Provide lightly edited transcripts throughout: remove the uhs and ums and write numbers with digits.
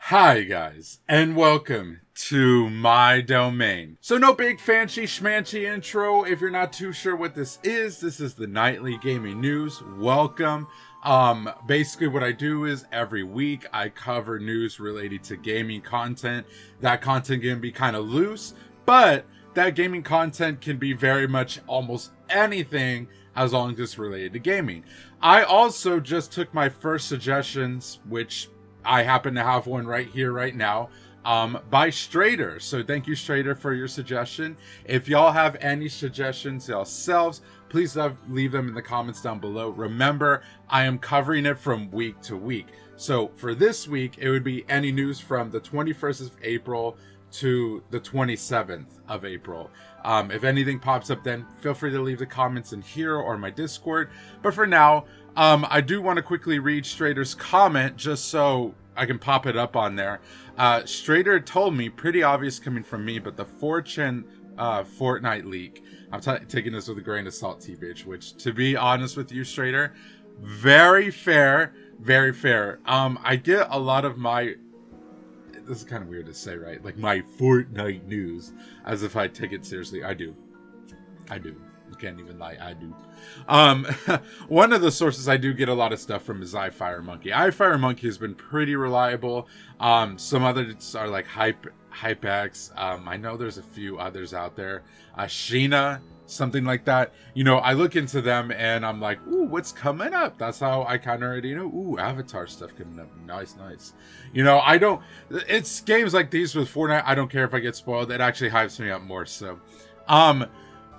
Hi guys, and welcome to my domain. So no big fancy schmancy intro. If you're not too sure what this is the nightly gaming news. Welcome. Basically what I do is every week I cover news related to gaming content. That content can be kind of loose, but that gaming content can be very much almost anything as long as it's related to gaming. I also just took my first suggestions, which I happen to have one right here, right now, by Strader. So thank you, Strader, for your suggestion. If y'all have any suggestions yourselves, please leave them in the comments down below. Remember, I am covering it from week to week. So for this week, it would be any news from the 21st of April to the 27th of April. If anything pops up, then feel free to leave the comments in here or my Discord. But for now, I do want to quickly read Strader's comment just so I can pop it up on there. Strader told me, pretty obvious coming from me, but the 4chan Fortnite leak. I'm taking this with a grain of salt, T-Bitch, which, to be honest with you, Strader, very fair, very fair. I get a lot of my... This is kind of weird to say, right? Like my Fortnite news, as if I take it seriously. I do. I can't even lie. I do. One of the sources I do get a lot of stuff from is iFireMonkey. iFireMonkey has been pretty reliable. Some others are like HypeX. I know there's a few others out there. Sheena, something like that. You know, I look into them and I'm like, ooh, what's coming up? That's how I kind of already know. Ooh, Avatar stuff coming up. Nice. You know, it's games like these with Fortnite. I don't care if I get spoiled. It actually hypes me up more. So,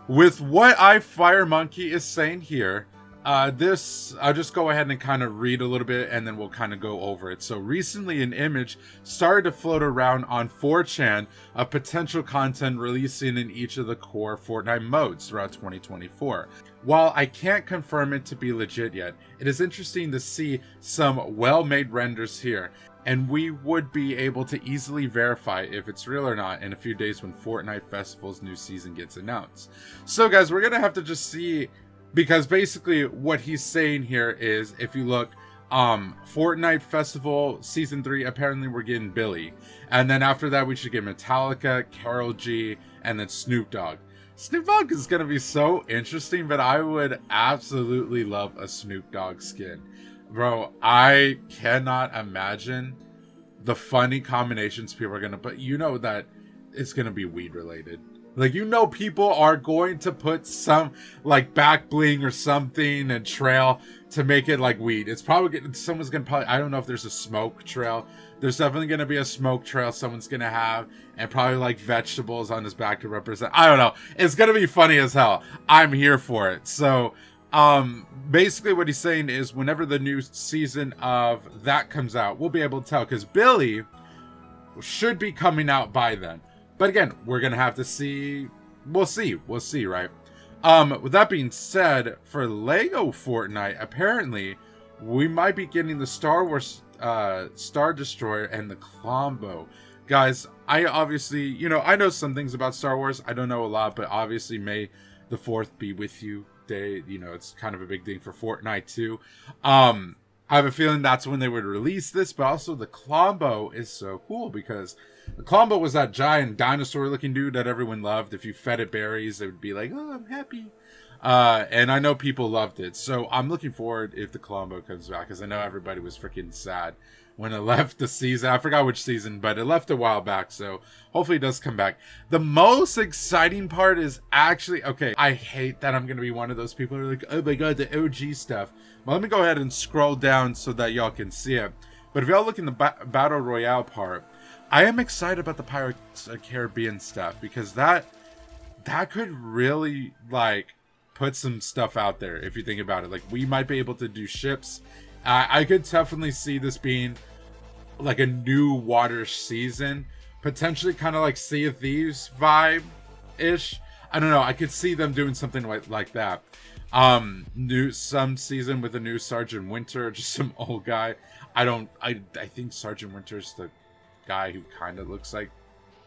with what iFireMonkey is saying here, I'll just go ahead and kind of read a little bit and then we'll kind of go over it. So recently an image started to float around on 4chan of potential content releasing in each of the core Fortnite modes throughout 2024. While I can't confirm it to be legit yet, it is interesting to see some well-made renders here, and we would be able to easily verify if it's real or not in a few days when Fortnite Festival's new season gets announced. So guys, we're gonna have to just see, because basically what he's saying here is, if you look, Fortnite Festival Season 3, apparently we're getting Billy. And then after that, we should get Metallica, Karol G, and then Snoop Dogg. Snoop Dogg is going to be so interesting, but I would absolutely love a Snoop Dogg skin. Bro, I cannot imagine the funny combinations people are going to put. You know that it's going to be weed related. Like, you know, people are going to put some, like, back bling or something and trail to make it like weed. It's probably, someone's going to probably, I don't know if there's a smoke trail. There's definitely going to be a smoke trail someone's going to have, and probably, like, vegetables on his back to represent. I don't know. It's going to be funny as hell. I'm here for it. So, basically what he's saying is whenever the new season of that comes out, we'll be able to tell, because Billy should be coming out by then. But again, we're going to have to see. We'll see, right? With that being said, for Lego Fortnite, apparently, we might be getting the Star Wars Star Destroyer and the Klombo. Guys, I obviously, you know, I know some things about Star Wars. I don't know a lot, but obviously May the 4th be with you day. You know, it's kind of a big thing for Fortnite too. I have a feeling that's when they would release this, but also the Klombo is so cool because the Klombo was that giant dinosaur-looking dude that everyone loved. If you fed it berries, it would be like, oh, I'm happy. And I know people loved it. So I'm looking forward if the Klombo comes back, because I know everybody was freaking sad when it left the season. I forgot which season, but it left a while back. So hopefully it does come back. The most exciting part is actually, okay, I hate that I'm going to be one of those people who are like, oh my god, the OG stuff. Well, let me go ahead and scroll down so that y'all can see it. But if y'all look in the Battle Royale part, I am excited about the Pirates of the Caribbean stuff, because that could really, like, put some stuff out there if you think about it. Like, we might be able to do ships. I could definitely see this being like a new water season, potentially kind of like Sea of Thieves vibe-ish. I don't know. I could see them doing something like that. Some season with a new Sergeant Winter, just some old guy. I think Sergeant Winter's the guy who kind of looks like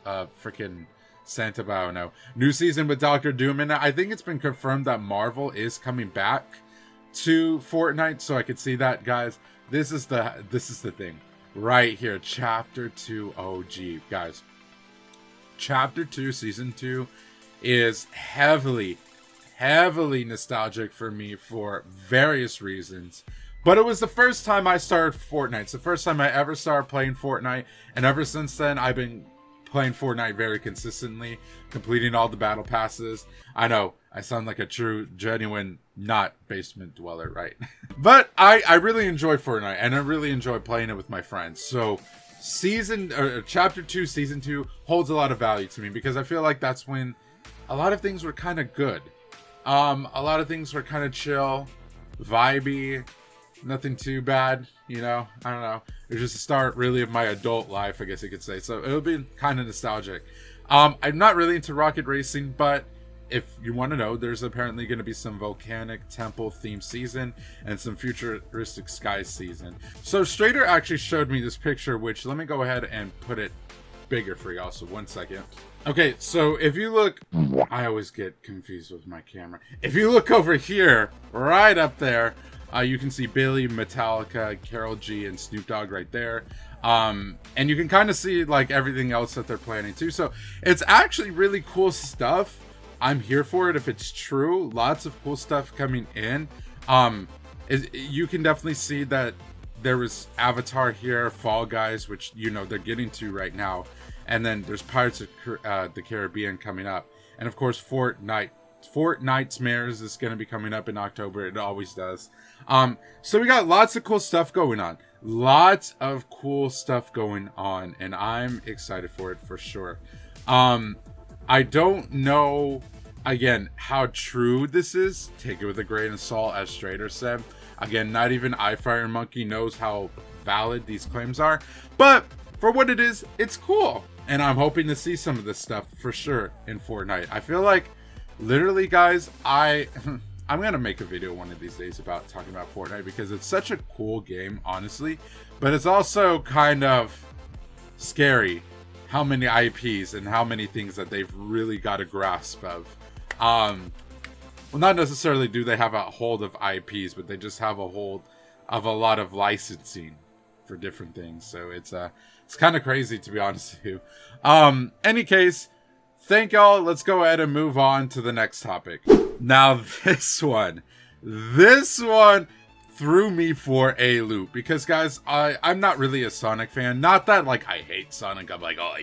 freaking Santa, but I don't know. New season with Doctor Doom, and I think it's been confirmed that Marvel is coming back to Fortnite, so I could see that, guys. This is the thing. right here. Chapter 2 OG. Guys, Chapter 2 Season 2 is heavily nostalgic for me for various reasons. But it was the first time I started Fortnite. It's the first time I ever started playing Fortnite. And ever since then, I've been playing Fortnite very consistently, completing all the battle passes. I know, I sound like a true, genuine, not basement dweller, right? But I really enjoy Fortnite, and I really enjoy playing it with my friends. So Chapter 2, Season 2 holds a lot of value to me, because I feel like that's when a lot of things were kind of good. A lot of things were kind of chill, vibey, nothing too bad, you know? I don't know. It was just the start, really, of my adult life, I guess you could say. So it'll be kind of nostalgic. I'm not really into rocket racing, but if you want to know, there's apparently going to be some volcanic temple themed season and some futuristic sky season. So Strader actually showed me this picture, which let me go ahead and put it bigger for y'all. So 1 second. Okay, so if you look, I always get confused with my camera. If you look over here, right up there, you can see Billy, Metallica, Karol G, and Snoop Dogg right there. And you can kind of see like everything else that they're planning too. So it's actually really cool stuff. I'm here for it if it's true. Lots of cool stuff coming in. You can definitely see that there was Avatar here, Fall Guys, which, you know, they're getting to right now. And then there's Pirates of the Caribbean coming up. And of course, Fortnite's Mares is going to be coming up in October. It always does. So we got lots of cool stuff going on. Lots of cool stuff going on. And I'm excited for it for sure. I don't know, again, how true this is. Take it with a grain of salt, as Strader said. Again, not even iFireMonkey knows how valid these claims are. But for what it is, it's cool. And I'm hoping to see some of this stuff for sure in Fortnite. I feel like, literally, guys, I'm going to make a video one of these days about talking about Fortnite, because it's such a cool game, honestly. But it's also kind of scary how many IPs and how many things that they've really got a grasp of. Well, not necessarily do they have a hold of IPs, but they just have a hold of a lot of licensing for different things. So it's kind of crazy, to be honest with you. Any case, thank y'all. Let's go ahead and move on to the next topic. Now this one threw me for a loop, because guys, I'm not really a Sonic fan. Not that like I hate Sonic. I'm like, oh,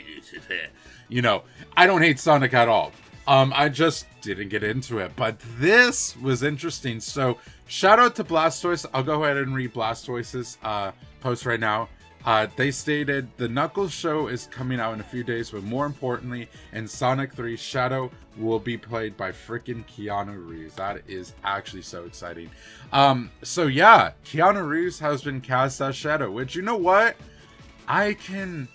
you know, I don't hate Sonic at all. I just didn't get into it, but this was interesting. So shout out to Blastoise. I'll go ahead and read Blastoise's post right now. They stated the Knuckles show is coming out in a few days, but more importantly, in Sonic 3, Shadow will be played by frickin' Keanu Reeves. That is actually so exciting. So yeah, Keanu Reeves has been cast as Shadow, which, you know what? I can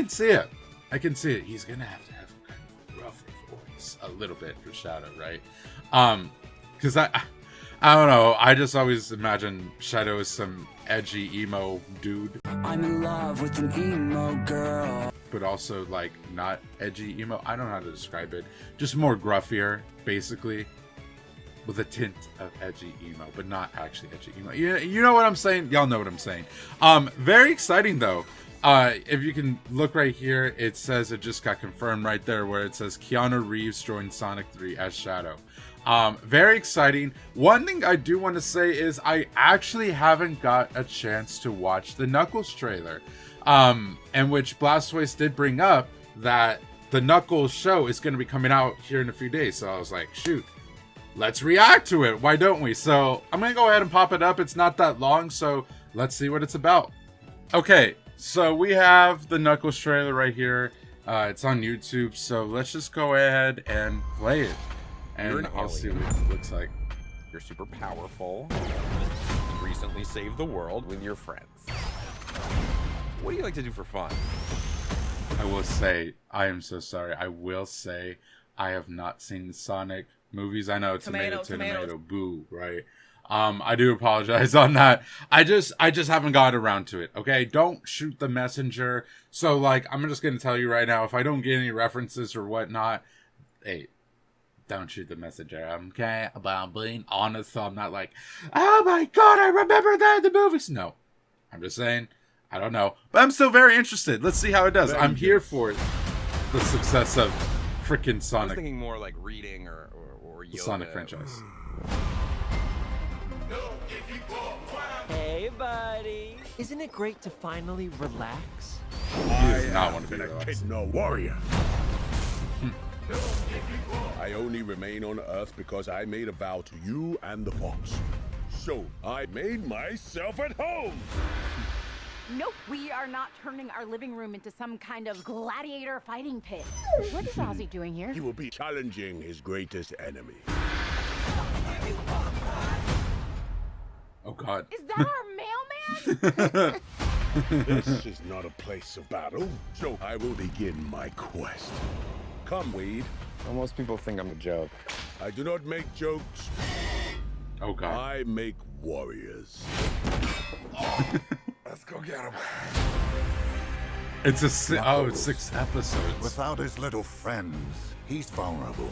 see it. I can see it. He's gonna have to have a kind of rougher voice a little bit for Shadow, right? Because I don't know. I just always imagine Shadow as some edgy emo dude. I'm in love with an emo girl. But also like not edgy emo. I don't know how to describe it. Just more gruffier, basically. With a tint of edgy emo, but not actually edgy emo. You know what I'm saying? Y'all know what I'm saying. Very exciting though. If you can look right here, it says it just got confirmed right there where it says Keanu Reeves joined Sonic 3 as Shadow. Very exciting. One thing I do want to say is I actually haven't got a chance to watch the Knuckles trailer, in which Blastoise did bring up that the Knuckles show is going to be coming out here in a few days. So I was like, shoot, let's react to it. Why don't we? So I'm going to go ahead and pop it up. It's not that long, so let's see what it's about. Okay, so we have the Knuckles trailer right here. It's on YouTube, so let's just go ahead and play it. And I'll see what it looks like. You're super powerful. Recently saved the world with your friends. What do you like to do for fun? I will say, I am so sorry. I will say, I have not seen the Sonic movies. I know tomato, boo, right? I do apologize on that. I just haven't got around to it. Okay, don't shoot the messenger. So like, I'm just gonna tell you right now, if I don't get any references or whatnot, hey, don't shoot the messenger, okay? But I'm being honest, so I'm not like, oh my god, I remember that in the movies. No, I'm just saying, I don't know. But I'm still very interested. Let's see how it does. I'm here for the success of freaking I was Sonic, thinking more like reading or the yoga. Sonic franchise. Hey, buddy. Isn't it great to finally relax? He does not want to be a relaxed. no warrior. I only remain on Earth because I made a vow to you and the Fox. So I made myself at home. Nope, we are not turning our living room into some kind of gladiator fighting pit. What is Ozzy doing here? He will be challenging his greatest enemy. Oh God. Is that our mailman? This is not a place of battle, so I will begin my quest. Come, Weed. Well, most people think I'm a joke. I do not make jokes. Oh God. I make warriors. Let's go get him. It's it's 6 episodes. Without his little friends, he's vulnerable.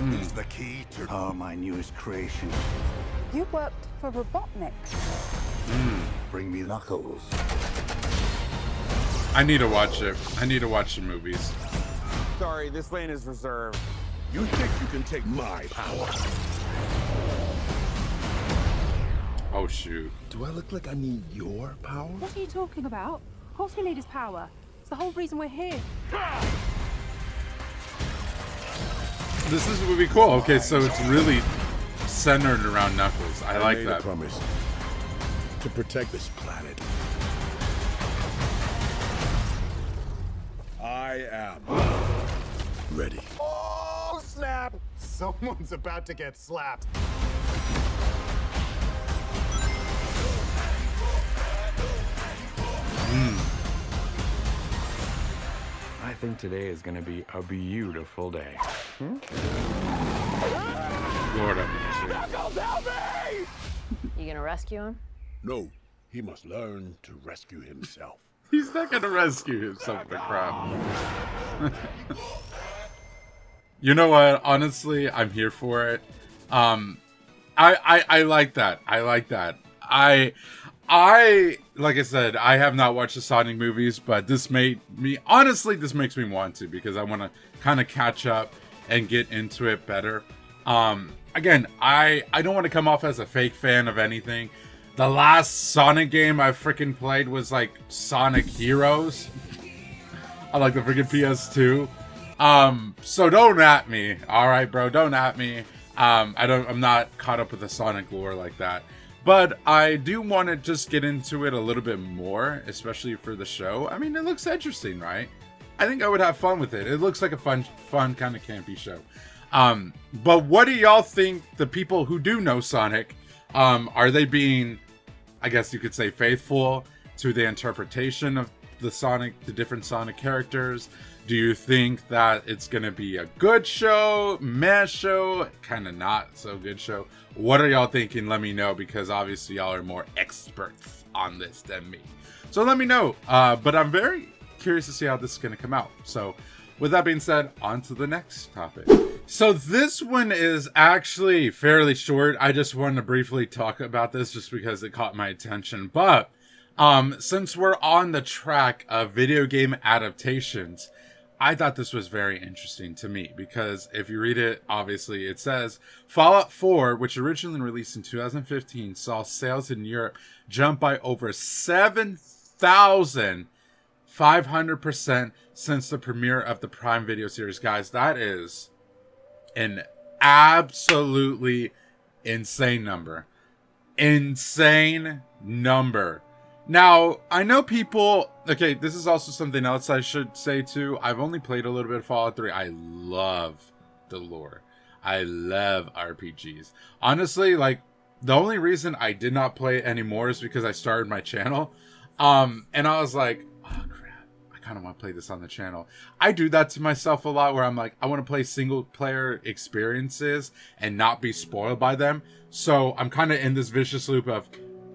He's the key to my newest creation. You worked for Robotnik. Bring me Knuckles. I need to watch it. I need to watch the movies. Sorry, this lane is reserved. You think you can take my power? Oh shoot. Do I look like I need your power? What are you talking about? Of course we need his power. It's the whole reason we're here. This is would be cool. Okay, so it's really centered around Knuckles. I like made that. a promise to protect this planet. I am ready. Oh, snap! Someone's about to get slapped. I think today is gonna be a beautiful day. Lord have mercy. You gonna rescue him? No, he must learn to rescue himself. He's not gonna rescue himself, the crap. You know what? Honestly, I'm here for it. I like that. I like that. I like I said, I have not watched the Sonic movies, but this made me honestly, this makes me want to because I want to kind of catch up and get into it better. Again, I don't want to come off as a fake fan of anything. The last Sonic game I freaking played was like Sonic Heroes. I like the freaking PS2. So don't at me. All right, bro, don't at me. I'm not caught up with the Sonic lore like that. But I do want to just get into it a little bit more, especially for the show. I mean, it looks interesting, right? I think I would have fun with it. It looks like a fun kind of campy show. But what do y'all think, the people who do know Sonic, are they being, I guess you could say, faithful to the interpretation of the different Sonic characters? Do you think that it's going to be a good show, meh show, kind of not so good show? What are y'all thinking? Let me know, because obviously y'all are more experts on this than me. So let me know. But I'm very curious to see how this is going to come out. So with that being said, on to the next topic. So this one is actually fairly short. I just wanted to briefly talk about this just because it caught my attention. But since we're on the track of video game adaptations, I thought this was very interesting to me because if you read it, obviously it says Fallout 4, which originally released in 2015, saw sales in Europe jump by over 7,500% since the premiere of the Prime Video series. Guys, that is an absolutely insane number. Insane number. Now, I know people... Okay, this is also something else I should say too. I've only played a little bit of Fallout 3. I love the lore. I love RPGs. Honestly, like, the only reason I did not play it anymore is because I started my channel. And I was like, oh crap, I kind of want to play this on the channel. I do that to myself a lot where I'm like, I want to play single player experiences and not be spoiled by them. So I'm kind of in this vicious loop of,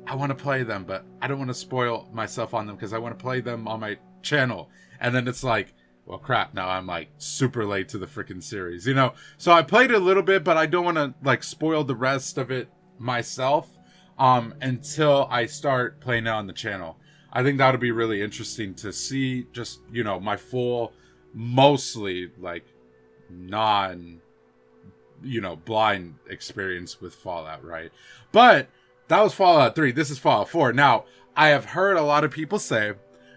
I want to play them, but I don't want to spoil myself on them because I want to play them on my channel. And then it's like, well, crap, now I'm like super late to the freaking series, you know? So I played a little bit, but I don't want to like spoil the rest of it myself until I start playing it on the channel. I think that would be really interesting to see, just, you know, my full, mostly like non, you know, blind experience with Fallout, right? But that was Fallout 3. This is Fallout 4. Now, I have heard a lot of people say,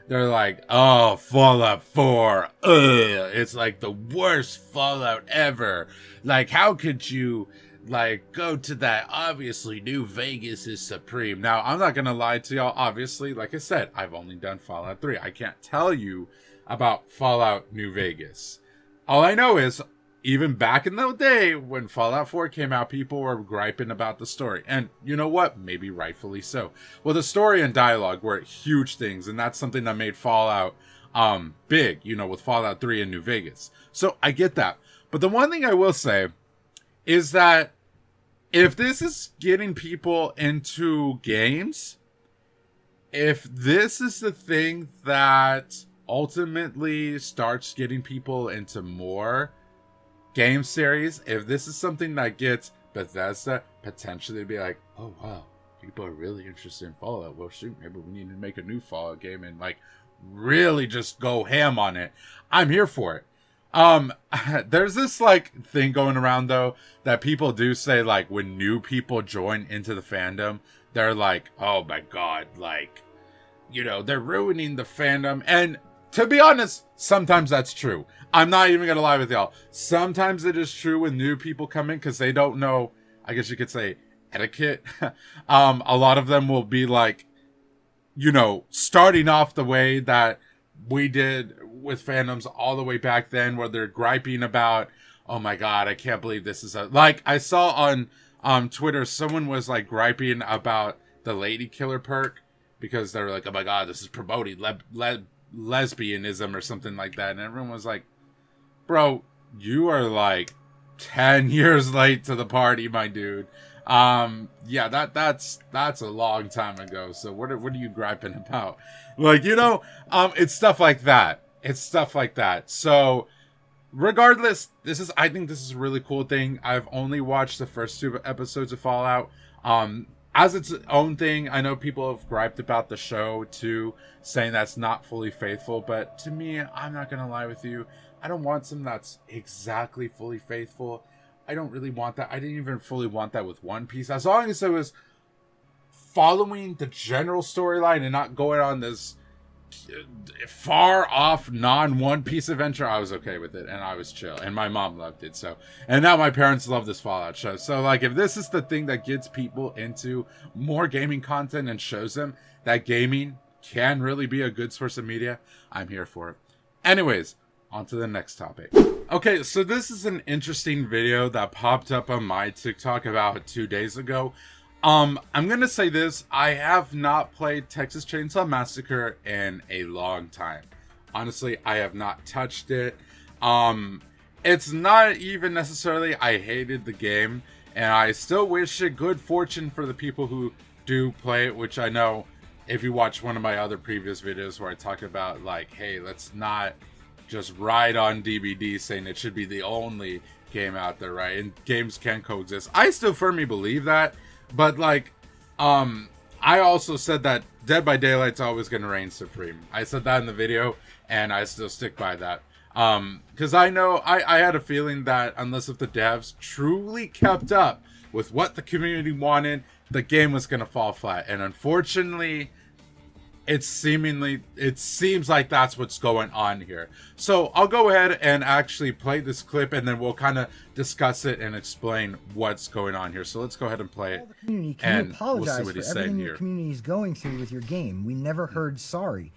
they're like, oh, Fallout 4, it's like the worst Fallout ever. Like, how could you, like, go to that? Obviously, New Vegas is supreme. Now, I'm not gonna lie to y'all. Obviously, like I said, I've only done Fallout 3. I can't tell you about Fallout New Vegas. All I know is, even back in the day when Fallout 4 came out, people were griping about the story. And you know what? Maybe rightfully so. Well, the story and dialogue were huge things, and that's something that made Fallout big, you know, with Fallout 3 and New Vegas. So I get that. But the one thing I will say is that if this is getting people into games, if this is the thing that ultimately starts getting people into more game series, if this is something that gets Bethesda potentially to be like, oh wow, people are really interested in Fallout, well shoot, maybe we need to make a new Fallout game and like really just go ham on it, I'm here for it. There's this like thing going around though that people do say, like when new people join into the fandom, they're like, oh my god, like, you know, they're ruining the fandom. And to be honest, sometimes that's true. I'm not even gonna lie with y'all. Sometimes it is true when new people come in because they don't know, I guess you could say, etiquette. A lot of them will be like, you know, starting off the way that we did with fandoms all the way back then, where they're griping about, oh my god, I can't believe this is a... Like, I saw on Twitter, someone was like griping about the lady killer perk because they were like, oh my god, this is promoting lesbianism or something like that. And everyone was like, bro, you are like 10 years late to the party, my dude. Yeah, that's a long time ago. So what are you griping about? Like, you know, it's stuff like that. It's stuff like that. So regardless, I think this is a really cool thing. I've only watched the first 2 episodes of Fallout. As its own thing, I know people have griped about the show too, saying that's not fully faithful, but to me, I'm not gonna lie with you, I don't want something that's exactly fully faithful. I don't really want that. I didn't even fully want that with One Piece. As long as it was following the general storyline and not going on this far off non-One Piece adventure, I was okay with it and I was chill, and my mom loved it. So, and now my parents love this Fallout show. So like, if this is the thing that gets people into more gaming content and shows them that gaming can really be a good source of media, I'm here for it. Anyways, on to the next topic. Okay, so this is an interesting video that popped up on my TikTok about 2 days ago. I'm gonna say this, I have not played Texas Chainsaw Massacre in a long time. Honestly, I have not touched it. It's not even necessarily I hated the game, and I still wish it good fortune for the people who do play it, which I know if you watch one of my other previous videos where I talk about like, hey, let's not just ride on DVD saying it should be the only game out there, right? And games can coexist. I still firmly believe that. But like, I also said that Dead by Daylight's always going to reign supreme. I said that in the video, and I still stick by that. Because I know, I had a feeling that unless if the devs truly kept up with what the community wanted, the game was going to fall flat. And unfortunately, it seems like that's what's going on here. So I'll go ahead and actually play this clip, and then we'll kind of discuss it and explain what's going on here. So let's go ahead and play it. Community, can you apologize for everything your community is going through with your game? We never heard sorry.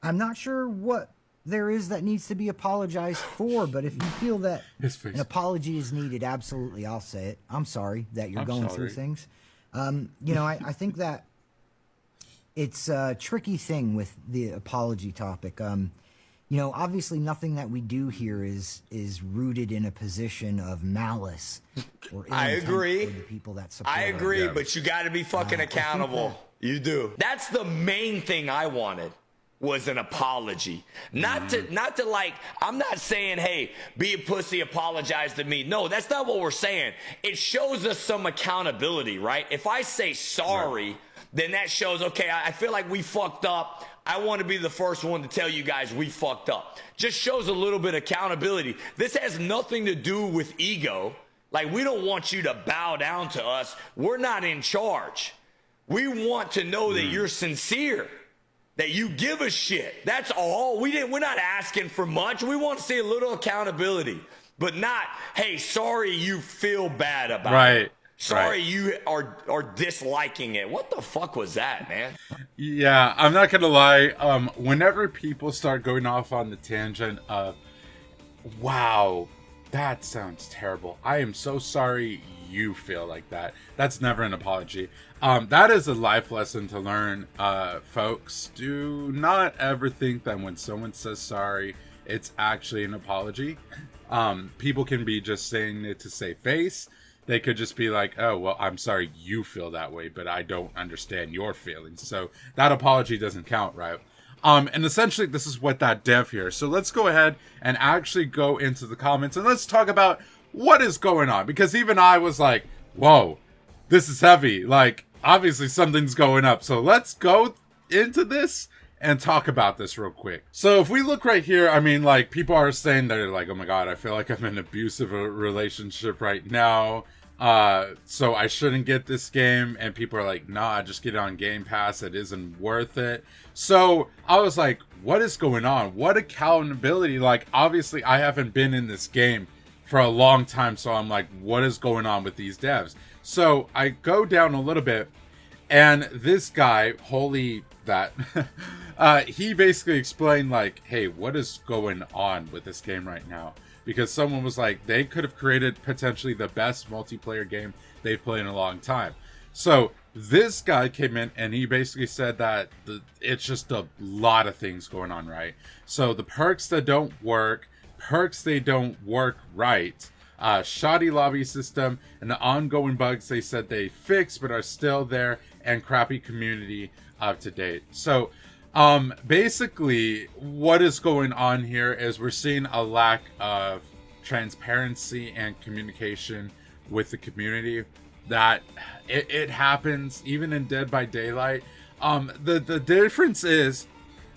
I'm not sure what there is that needs to be apologized for, but if you feel that an apology is needed, absolutely, I'll say it. I'm sorry that you're going through things. You know, I think that it's a tricky thing with the apology topic. You know, obviously nothing that we do here is rooted in a position of malice or I agree. For the people that support I agree, us. but you got to be fucking accountable. You do. That's the main thing I wanted, was an apology. Not to like, I'm not saying, hey, be a pussy, apologize to me. No, that's not what we're saying. It shows us some accountability, right? If I say sorry, then that shows, okay, I feel like we fucked up. I want to be the first one to tell you guys we fucked up. Just shows a little bit of accountability. This has nothing to do with ego. Like, we don't want you to bow down to us. We're not in charge. We want to know that you're sincere, that you give a shit. That's all. We're not asking for much. We want to see a little accountability, but not, hey, sorry you feel bad about it. Sorry you are disliking it. What the fuck was that, man? Yeah, I'm not gonna lie. Whenever people start going off on the tangent of, wow, that sounds terrible, I am so sorry you feel like that, that's never an apology. That is a life lesson to learn, folks. Do not ever think that when someone says sorry, it's actually an apology. People can be just saying it to save face. They could just be like, oh, well, I'm sorry you feel that way, but I don't understand your feelings. So that apology doesn't count, right? And essentially, this is what that dev here. So let's go ahead and actually go into the comments and let's talk about what is going on. Because even I was like, whoa, this is heavy. Like, obviously something's going up. So let's go into this and talk about this real quick. So if we look right here, I mean, like, people are saying they're like, oh my God, I feel like I'm in an abusive relationship right now. So I shouldn't get this game. And people are like, nah, just get it on Game Pass. It isn't worth it. So I was like, what is going on? What accountability? Like, obviously I haven't been in this game for a long time. So I'm like, what is going on with these devs? So I go down a little bit and this guy, holy that, he basically explained like, hey, what is going on with this game right now? Because someone was like, they could have created potentially the best multiplayer game they've played in a long time. So this guy came in and he basically said that it's just a lot of things going on, right? So the perks that don't work, perks they don't work right, shoddy lobby system, and the ongoing bugs they said they fixed but are still there, and crappy community up to date. So basically what is going on here is we're seeing a lack of transparency and communication with the community. That it happens even in Dead by Daylight. The difference is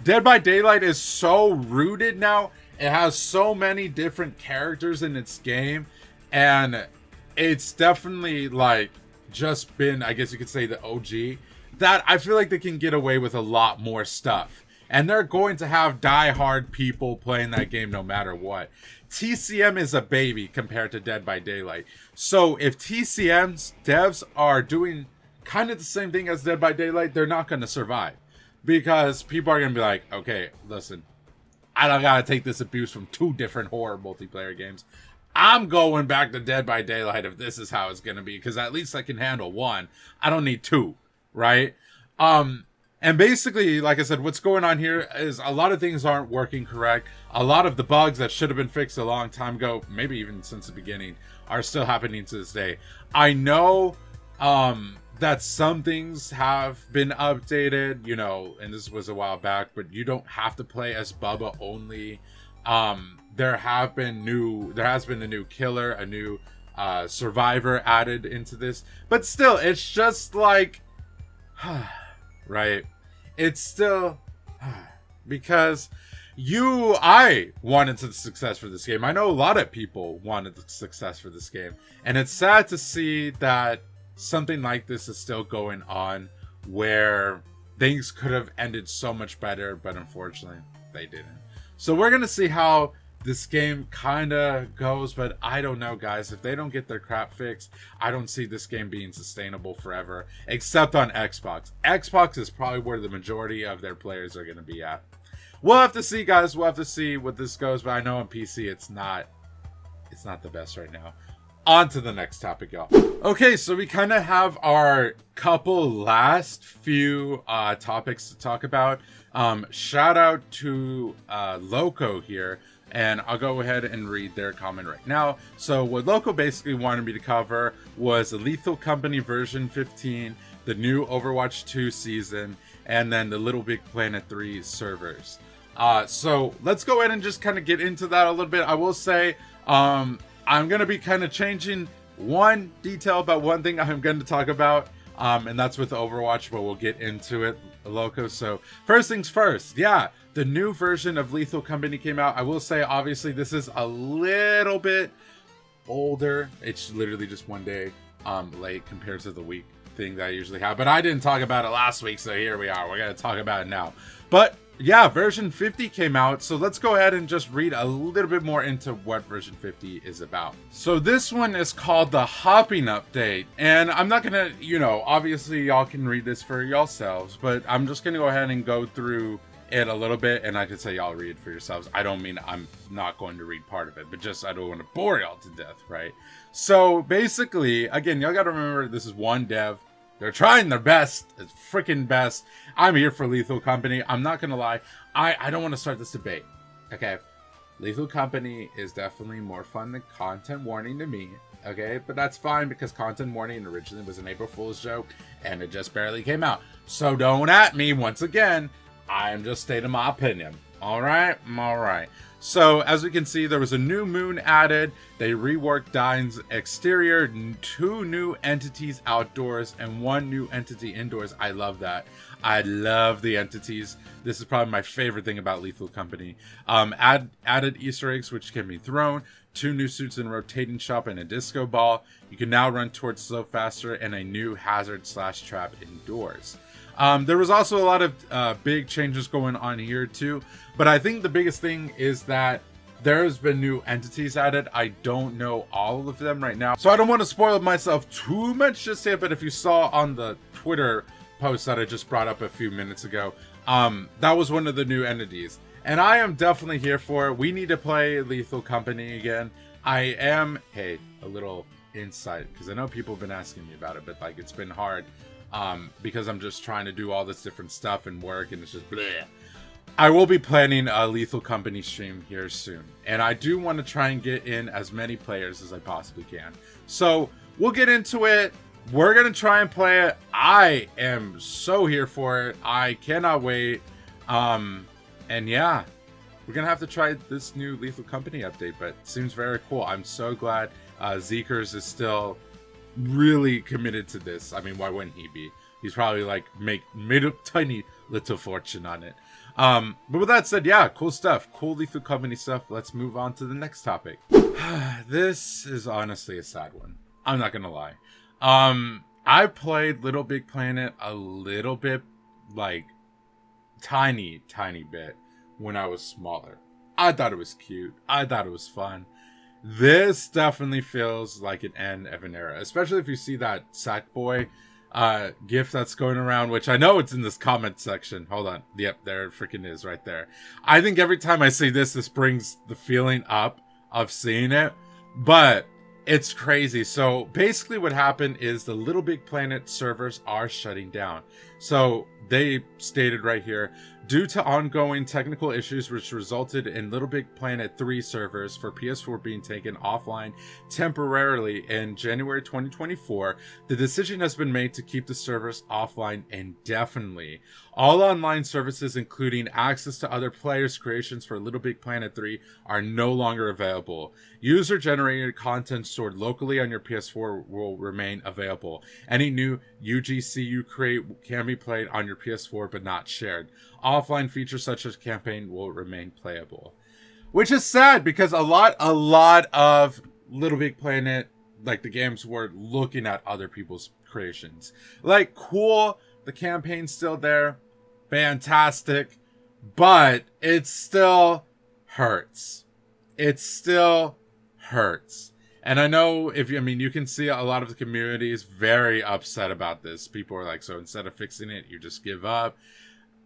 Dead by Daylight is so rooted now. It has so many different characters in its game, and it's definitely like just been, I guess you could say, the OG, that I feel like they can get away with a lot more stuff. And they're going to have die-hard people playing that game no matter what. TCM is a baby compared to Dead by Daylight. So if TCM's devs are doing kind of the same thing as Dead by Daylight, they're not going to survive. Because people are going to be like, okay, listen, I don't got to take this abuse from two different horror multiplayer games. I'm going back to Dead by Daylight if this is how it's going to be. Because at least I can handle one. I don't need two. Right? And basically, like I said, what's going on here is a lot of things aren't working correct. A lot of the bugs that should have been fixed a long time ago, maybe even since the beginning, are still happening to this day. I know that some things have been updated, you know, and this was a while back, but you don't have to play as Bubba only. There has been a new killer, a new survivor added into this, but still, it's just like, right? It's still because I wanted the success for this game. I know a lot of people wanted the success for this game, and it's sad to see that something like this is still going on, where things could have ended so much better, but unfortunately they didn't. So we're gonna see how this game kind of goes, but I don't know, guys. If they don't get their crap fixed, I don't see this game being sustainable forever, except on Xbox. Xbox is probably where the majority of their players are going to be at. We'll have to see, guys. We'll have to see what this goes, but I know on PC it's not the best right now. On to the next topic, y'all. Okay, so we kind of have our couple last few topics to talk about. Shout out to Loco here. And I'll go ahead and read their comment right now. So what Loco basically wanted me to cover was the Lethal Company version 15, the new Overwatch 2 season, and then the LittleBigPlanet 3 servers. So let's go ahead and just kind of get into that a little bit. I will say I'm going to be kind of changing one detail about one thing I'm going to talk about. and that's with Overwatch, but we'll get into it, Loco. So first things first, yeah, the new version of Lethal Company came out. I will say, obviously, this is a little bit older. It's literally just one day late compared to the week thing that I usually have, but I didn't talk about it last week, so here we are. We're gonna talk about it now. But yeah, version 50 came out, so let's go ahead and just read a little bit more into what version 50 is about. So this one is called the Hopping Update, and I'm not gonna, you know, obviously y'all can read this for yourselves, but I'm just gonna go ahead and go through it a little bit, and I could say y'all read it for yourselves. I don't mean I'm not going to read part of it, but just I don't want to bore y'all to death, right? So basically, again, y'all gotta remember this is one dev. They're trying their best. It's freaking best. I'm here for Lethal Company. I'm not gonna lie. I don't want to start this debate. Okay, Lethal Company is definitely more fun than Content Warning to me. Okay, but that's fine because Content Warning originally was an April Fool's joke, and it just barely came out. So don't at me once again. I am just stating my opinion. All right. So as we can see, there was a new moon added. They reworked Dine's exterior, 2 new entities outdoors, and 1 new entity indoors. I love that. I love the entities. This is probably my favorite thing about Lethal Company. Added Easter eggs which can be thrown, 2 new suits in rotating shop, and a disco ball. You can now run towards slow faster, and a new hazard/trap indoors. There was also a lot of big changes going on here too, but I think the biggest thing is that there's been new entities added. I don't know all of them right now, so I don't want to spoil myself too much just yet, but if you saw on the Twitter post that I just brought up a few minutes ago, that was one of the new entities, and I am definitely here for it. We need to play Lethal Company again. Hey, a little insight, because I know people have been asking me about it, but like it's been hard. Because I'm just trying to do all this different stuff and work, and it's just bleh. I will be planning a Lethal Company stream here soon, and I do want to try and get in as many players as I possibly can. So we'll get into it. We're gonna try and play it. I am so here for it. I cannot wait. And yeah, we're gonna have to try this new Lethal Company update, but it seems very cool. I'm so glad Zekers is still really committed to this. I mean, why wouldn't he be? He's probably like made a tiny little fortune on it. But with that said, yeah, cool stuff. Cool Lethal Company stuff. Let's move on to the next topic. This is honestly a sad one. I'm not gonna lie. I played LittleBigPlanet a little bit, like tiny bit when I was smaller. I thought it was cute. I thought it was fun. This definitely feels like an end of an era, especially if you see that Sackboy gif that's going around, which I know it's in this comment section. Hold on. Yep, there it freaking is right there. I think every time I see this brings the feeling up of seeing it, but it's crazy. So basically what happened is the LittleBigPlanet servers are shutting down. So they stated right here, due to ongoing technical issues which resulted in LittleBigPlanet 3 servers for PS4 being taken offline temporarily in January 2024, the decision has been made to keep the servers offline indefinitely. All online services, including access to other players' creations for LittleBigPlanet 3, are no longer available. User-generated content stored locally on your PS4 will remain available. Any new UGC you create can be played on your PS4 but not shared. Offline features such as campaign will remain playable, which is sad because a lot of LittleBigPlanet, like the games, were looking at other people's creations. Like, cool, the campaign's still there, fantastic, but it still hurts. It still hurts. And I know you can see a lot of the community is very upset about this. People are like, so instead of fixing it, you just give up.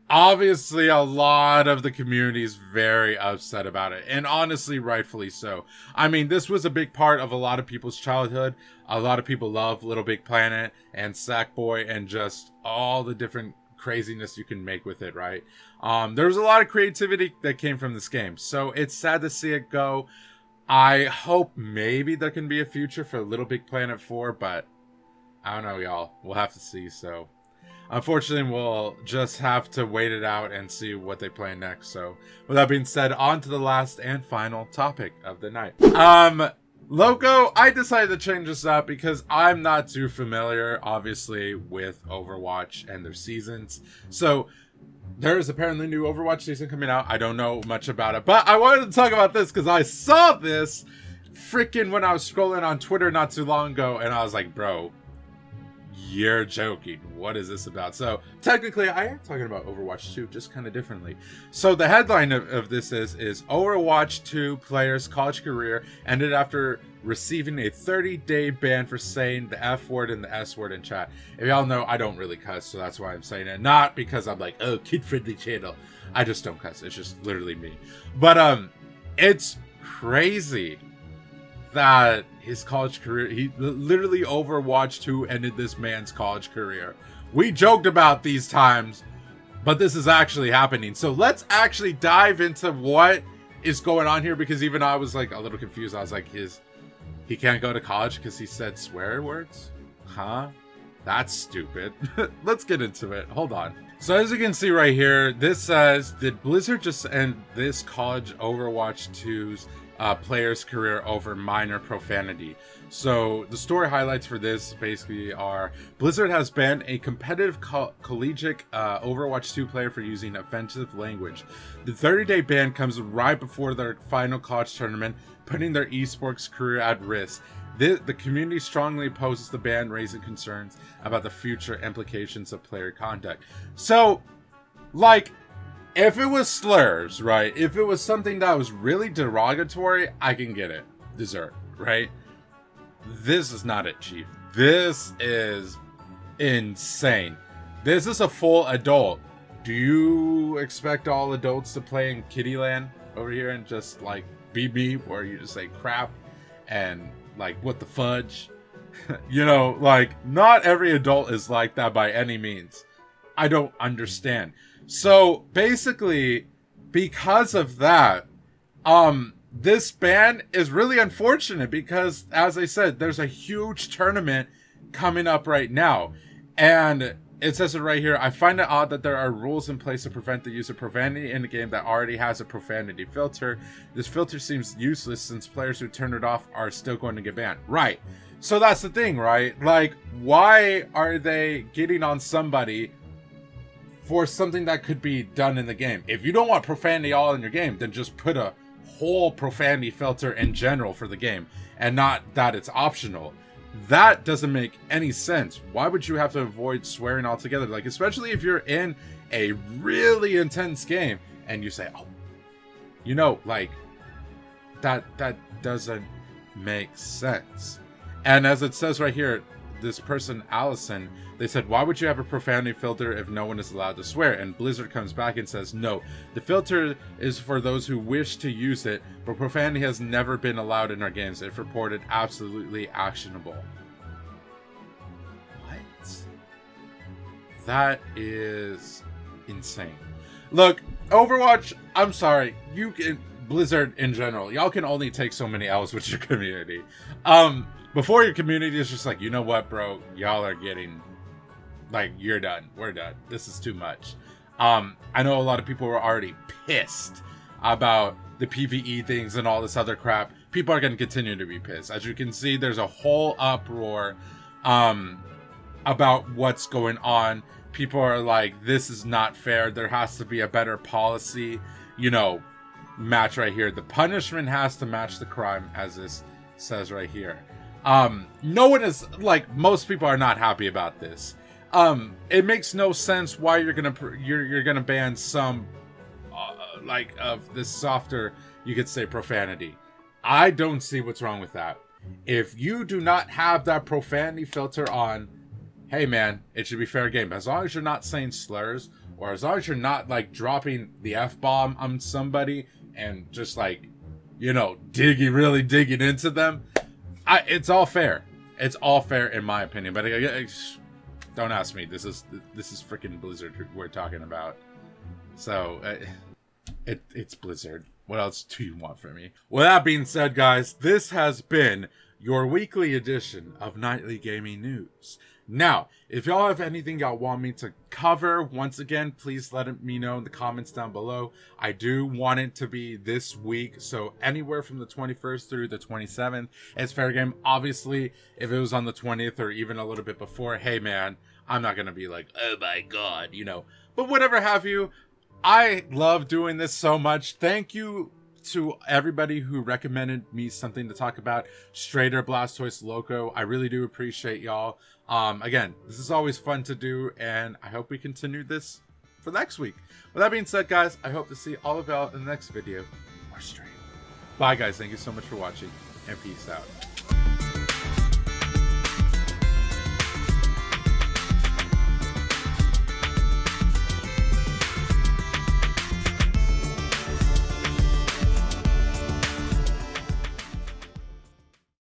Obviously, a lot of the community is very upset about it, and honestly, rightfully so. I mean, this was a big part of a lot of people's childhood. A lot of people love LittleBigPlanet and Sackboy and just all the different craziness you can make with it, right? There was a lot of creativity that came from this game, so it's sad to see it go. I hope maybe there can be a future for LittleBigPlanet 4, but I don't know, y'all. We'll have to see, so... Unfortunately, we'll just have to wait it out and see what they plan next. So, with that being said, on to the last and final topic of the night. Loco, I decided to change this up because I'm not too familiar, obviously, with Overwatch and their seasons. So there is apparently a new Overwatch season coming out. I don't know much about it, but I wanted to talk about this because I saw this freaking when I was scrolling on Twitter not too long ago, and I was like, bro, you're joking. What is this about? So technically I am talking about Overwatch 2, just kind of differently. So the headline of this is Overwatch 2 player's college career ended after receiving a 30-day ban for saying the F word and the S word in chat. If y'all know, I don't really cuss, so that's why I'm saying it. Not because I'm like, oh, kid-friendly channel. I just don't cuss. It's just literally me. But it's crazy that his college career, he literally Overwatch 2 ended this man's college career. We joked about these times, but this is actually happening. So let's actually dive into what is going on here, because even I was like a little confused. I was like, he can't go to college because he said swear words? Huh? That's stupid. Let's get into it. Hold on. So as you can see right here, this says, did Blizzard just end this college Overwatch 2's player's career over minor profanity? So the story highlights for this basically are Blizzard has banned a competitive collegiate Overwatch 2 player for using offensive language. The 30-day ban comes right before their final college tournament, putting their esports career at risk. The community strongly opposes the ban, raising concerns about the future implications of player conduct. So, like, if it was slurs, right? If it was something that was really derogatory, I can get it. Dessert, right? This is not it, Chief. This is insane. This is a full adult. Do you expect all adults to play in Kittyland over here and just, like, beep beep, where you just say crap and, like, what the fudge? You know, like, not every adult is like that by any means. I don't understand. So basically, because of that, this ban is really unfortunate because, as I said, there's a huge tournament coming up right now. And it says it right here, I find it odd that there are rules in place to prevent the use of profanity in a game that already has a profanity filter. This filter seems useless since players who turn it off are still going to get banned. Right. So that's the thing, right? Like, why are they getting on somebody for something that could be done in the game? If you don't want profanity all in your game, then just put a whole profanity filter in general for the game, and not that it's optional. That doesn't make any sense. Why would you have to avoid swearing altogether? Like, especially if you're in a really intense game and you say, oh, you know, like, that doesn't make sense. And as it says right here, this person, Allison, they said, why would you have a profanity filter if no one is allowed to swear? And Blizzard comes back and says, no, the filter is for those who wish to use it, but profanity has never been allowed in our games. If reported, absolutely actionable. What? That is insane. Look, Overwatch, I'm sorry, you can, Blizzard in general, y'all can only take so many L's with your community. Before your community is just like, you know what, bro, y'all are getting, like, you're done. We're done. This is too much. I know a lot of people were already pissed about the PvE things and all this other crap. People are going to continue to be pissed. As you can see, there's a whole uproar about what's going on. People are like, this is not fair. There has to be a better policy. You know, match right here. The punishment has to match the crime, as this says right here. No one is, like, most people are not happy about this. It makes no sense why you're gonna ban some like of this softer, you could say, profanity. I don't see what's wrong with that. If you do not have that profanity filter on, hey man, it should be fair game. As long as you're not saying slurs, or as long as you're not, like, dropping the F-bomb on somebody and just, like, you know, really digging into them, it's all fair. It's all fair in my opinion. But don't ask me. This is freaking Blizzard we're talking about. So it's Blizzard. What else do you want from me? With that being said, guys, this has been your weekly edition of Nightly Gaming News. Now, if y'all have anything y'all want me to cover, once again, please let me know in the comments down below. I do want it to be this week, so anywhere from the 21st through the 27th, it's fair game. Obviously, if it was on the 20th or even a little bit before, hey man, I'm not going to be like, oh my god, you know. But whatever have you, I love doing this so much. Thank you to everybody who recommended me something to talk about. Strader, Blastoise, Loco, I really do appreciate y'all. Again, this is always fun to do, and I hope we continue this for next week. With that being said, guys, I hope to see all of y'all in the next video or stream. Bye, guys. Thank you so much for watching, and peace out.